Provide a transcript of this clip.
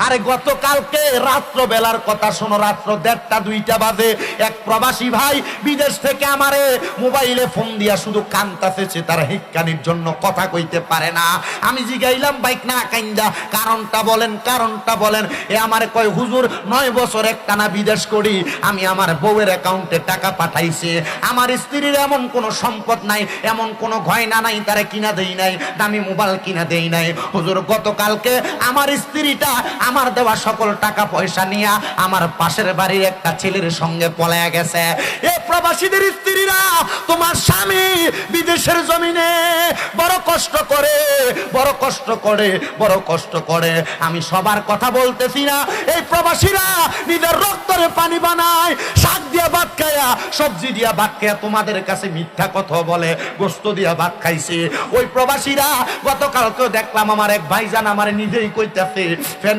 আরে গতকালকে রাত্র বেলার কথা শোনো, রাত্র 1:30-2টা বাজে এক প্রবাসী ভাই বিদেশ থেকে আমারে মোবাইলে ফোন দিয়া শুধু কান্তাতেছে, তার হিক্কানির জন্য কথা কইতে পারে না। আমি জিগাইলাম বাইক না কাইন্দা কারণটা বলেন, কারণটা বলেন। এ আমারে কয় হুজুর 9 বছর একটানা বিদেশ করি, আমি আমার বউয়ের অ্যাকাউন্টে টাকা পাঠাইছি, আমার স্ত্রীর এমন কোনো সম্পদ নাই, এমন কোনো গয়না নাই তারে কিনা দেই নাই, দামি মোবাইল কিনা দেই নাই। হুজুর গতকালকে আমার স্ত্রীটা আমার দেওয়া সকল টাকা পয়সা নিয়ে আমার পাশের বাড়ির একটা ছেলের সঙ্গে পলায়া গেছে। এ প্রবাসীদের স্ত্রীরা, তোমার স্বামী বিদেশের জমিনে বড় কষ্ট করে, বড় কষ্ট করে, বড় কষ্ট করে। আমি সবার কথা বলতেছি না, এই প্রবাসীরা নিজের রক্তরে পানি বানায়, শাক দিয়া ভাত খায়া, সবজি দিয়া ভাত খায়া তোমাদের কাছে মিথ্যা কথা বলে, গোস্ত দিয়া ভাত খাইছে। ওই প্রবাসীরা গতকালকে দেখলাম আমার এক ভাইজান আমার নিজেই কইতাছে ফ্যান